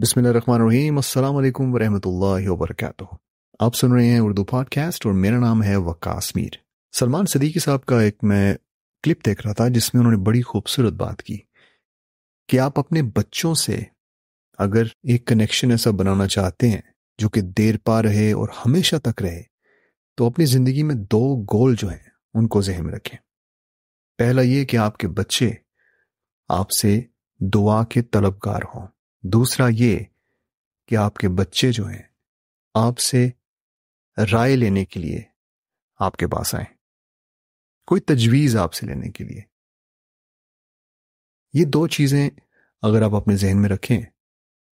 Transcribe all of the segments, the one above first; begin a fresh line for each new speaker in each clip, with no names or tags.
बिस्मिल्लाहिर्रहमानिर्रहीम। अस्सलाम वालेकुम वरहमतुल्लाहि वबरकातुहू। आप सुन रहे हैं उर्दू पॉडकास्ट और मेरा नाम है वकास मीर। सलमान सदीकी साहब का एक मैं क्लिप देख रहा था जिसमें उन्होंने बड़ी खूबसूरत बात की कि आप अपने बच्चों से अगर एक कनेक्शन ऐसा बनाना चाहते हैं जो कि देर पा रहे और हमेशा तक रहे, तो अपनी ज़िंदगी में 2 गोल जो हैं उनको ज़हन में रखें। पहला ये कि आपके बच्चे आपसे दुआ के तलबगार हों। दूसरा ये कि आपके बच्चे जो हैं आपसे राय लेने के लिए आपके पास आए, कोई तजवीज़ आपसे लेने के लिए। ये 2 चीज़ें अगर आप अपने जहन में रखें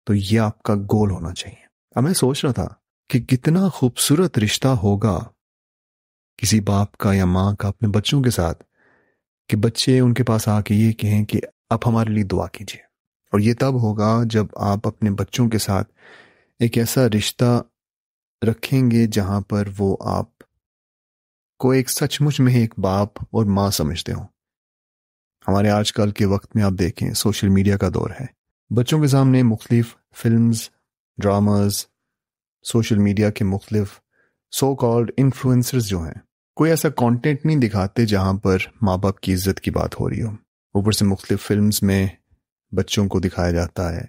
तो ये आपका गोल होना चाहिए। अब मैं सोच रहा था कि कितना खूबसूरत रिश्ता होगा किसी बाप का या माँ का अपने बच्चों के साथ कि बच्चे उनके पास आके ये कहें कि आप हमारे लिए दुआ कीजिए। और ये तब होगा जब आप अपने बच्चों के साथ एक ऐसा रिश्ता रखेंगे जहां पर वो आप को एक सचमुच में एक बाप और माँ समझते हो। हमारे आजकल के वक्त में आप देखें, सोशल मीडिया का दौर है। बच्चों के सामने मुख्तलिफ फिल्म्स, ड्रामाज, सोशल मीडिया के मुख्तलिफ सो कॉल्ड इन्फ्लुएंसर्स जो हैं, कोई ऐसा कंटेंट नहीं दिखाते जहां पर माँ बाप की इज्जत की बात हो रही हो। ऊपर से मुख्तलिफ फिल्म्स में बच्चों को दिखाया जाता है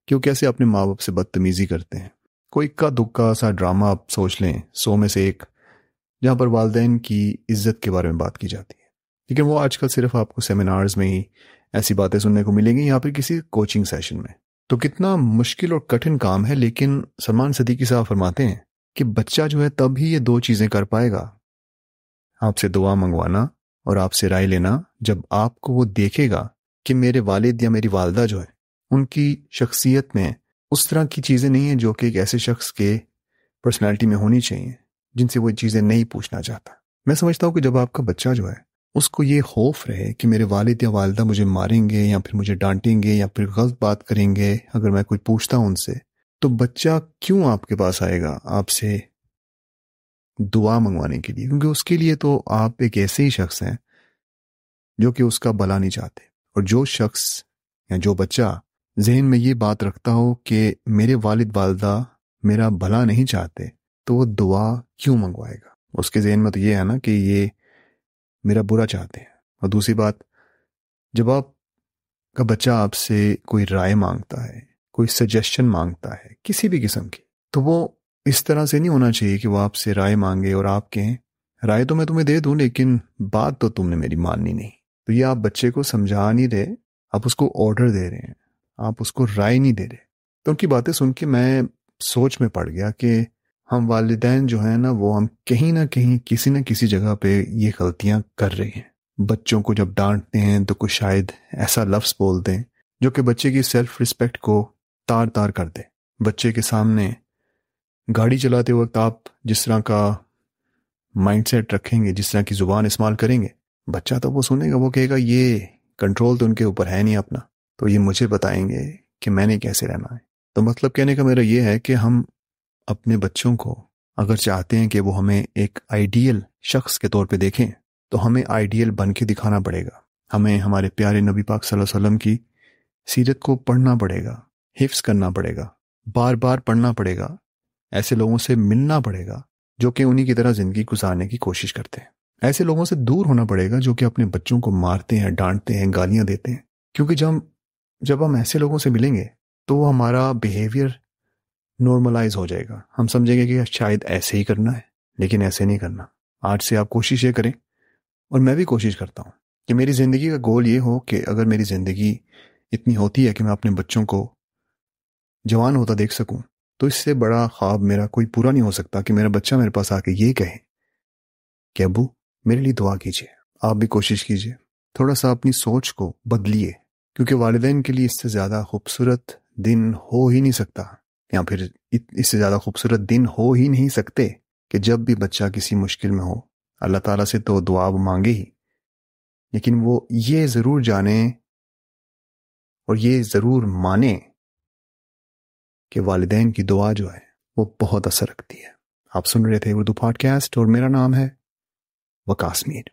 कि वो कैसे अपने माँ बाप से बदतमीजी करते हैं। कोई इक्का दुक्का सा ड्रामा आप सोच लें 100 में से एक, जहाँ पर वालिदैन की इज्जत के बारे में बात की जाती है। लेकिन वो आजकल सिर्फ आपको सेमिनार्स में ही ऐसी बातें सुनने को मिलेंगी या फिर किसी कोचिंग सेशन में। तो कितना मुश्किल और कठिन काम है। लेकिन सलमान सदीकी साहब फरमाते हैं कि बच्चा जो है तब ही ये 2 चीज़ें कर पाएगा, आपसे दुआ मंगवाना और आपसे राय लेना, जब आपको वो देखेगा कि मेरे वालिद या मेरी वालदा जो है उनकी शख्सियत में उस तरह की चीज़ें नहीं हैं जो कि एक ऐसे शख्स के पर्सनैलिटी में होनी चाहिए जिनसे वो चीज़ें नहीं पूछना चाहता। मैं समझता हूँ कि जब आपका बच्चा जो है उसको ये खौफ रहे कि मेरे वालिद या वालदा मुझे मारेंगे या फिर मुझे डांटेंगे या फिर गलत बात करेंगे अगर मैं कोई पूछता हूँ उनसे, तो बच्चा क्यों आपके पास आएगा आपसे दुआ मंगवाने के लिए? क्योंकि उसके लिए तो आप एक ऐसे ही शख्स हैं जो कि उसका भला नहीं चाहते। और जो शख्स या जो बच्चा जहन में ये बात रखता हो कि मेरे वालिद वालदा मेरा भला नहीं चाहते, तो वो दुआ क्यों मंगवाएगा? उसके जहन में तो ये है ना कि ये मेरा बुरा चाहते हैं। और दूसरी बात, जब आपका बच्चा आपसे कोई राय मांगता है, कोई सजेशन मांगता है किसी भी किस्म की, तो वो इस तरह से नहीं होना चाहिए कि वो आपसे राय मांगे और आप कहें राय तो मैं तुम्हें दे दूं लेकिन बात तो तुमने मेरी माननी नहीं। तो ये आप बच्चे को समझा नहीं रहे, आप उसको ऑर्डर दे रहे हैं, आप उसको राय नहीं दे रहे। तो उनकी बातें सुन के मैं सोच में पड़ गया कि हम वालिदैन जो हैं ना, वो हम कहीं ना कहीं किसी न किसी जगह पे ये गलतियां कर रहे हैं। बच्चों को जब डांटते हैं तो कुछ शायद ऐसा लफ्ज़ बोल दें जो कि बच्चे की सेल्फ रिस्पेक्ट को तार तार कर दे। बच्चे के सामने गाड़ी चलाते वक्त आप जिस तरह का माइंडसेट रखेंगे, जिस तरह की ज़ुबान इस्तेमाल करेंगे, बच्चा तो वो सुनेगा, वो कहेगा ये कंट्रोल तो उनके ऊपर है नहीं अपना, तो ये मुझे बताएंगे कि मैंने कैसे रहना है। तो मतलब कहने का मेरा ये है कि हम अपने बच्चों को अगर चाहते हैं कि वो हमें एक आइडियल शख्स के तौर पे देखें, तो हमें आइडियल बन के दिखाना पड़ेगा। हमें हमारे प्यारे नबी पाक सल्लल्लाहु अलैहि वसल्लम की सीरत को पढ़ना पड़ेगा, हिफ्स करना पड़ेगा, बार बार पढ़ना पड़ेगा, ऐसे लोगों से मिलना पड़ेगा जो कि उन्हीं की तरह ज़िंदगी गुजारने की कोशिश करते हैं। ऐसे लोगों से दूर होना पड़ेगा जो कि अपने बच्चों को मारते हैं, डांटते हैं, गालियां देते हैं। क्योंकि जब हम ऐसे लोगों से मिलेंगे तो हमारा बिहेवियर नॉर्मलाइज हो जाएगा। हम समझेंगे कि शायद ऐसे ही करना है, लेकिन ऐसे नहीं करना। आज से आप कोशिश ये करें, और मैं भी कोशिश करता हूँ कि मेरी ज़िंदगी का गोल ये हो कि अगर मेरी ज़िंदगी इतनी होती है कि मैं अपने बच्चों को जवान होता देख सकूं, तो इससे बड़ा ख्वाब मेरा कोई पूरा नहीं हो सकता कि मेरा बच्चा मेरे पास आके ये कहे कि अब्बू मेरे लिए दुआ कीजिए। आप भी कोशिश कीजिए, थोड़ा सा अपनी सोच को बदलिए, क्योंकि वालिदैन के लिए इससे ज़्यादा खूबसूरत दिन हो ही नहीं सकता, या फिर इससे ज़्यादा खूबसूरत दिन हो ही नहीं सकते कि जब भी बच्चा किसी मुश्किल में हो, अल्लाह ताला से तो दुआ मांगे ही, लेकिन वो ये ज़रूर जाने और ये ज़रूर माने कि वालिदैन की दुआ जो है वो बहुत असर रखती है। आप सुन रहे थे उर्दू पॉडकास्ट और मेरा नाम है वकास मीर।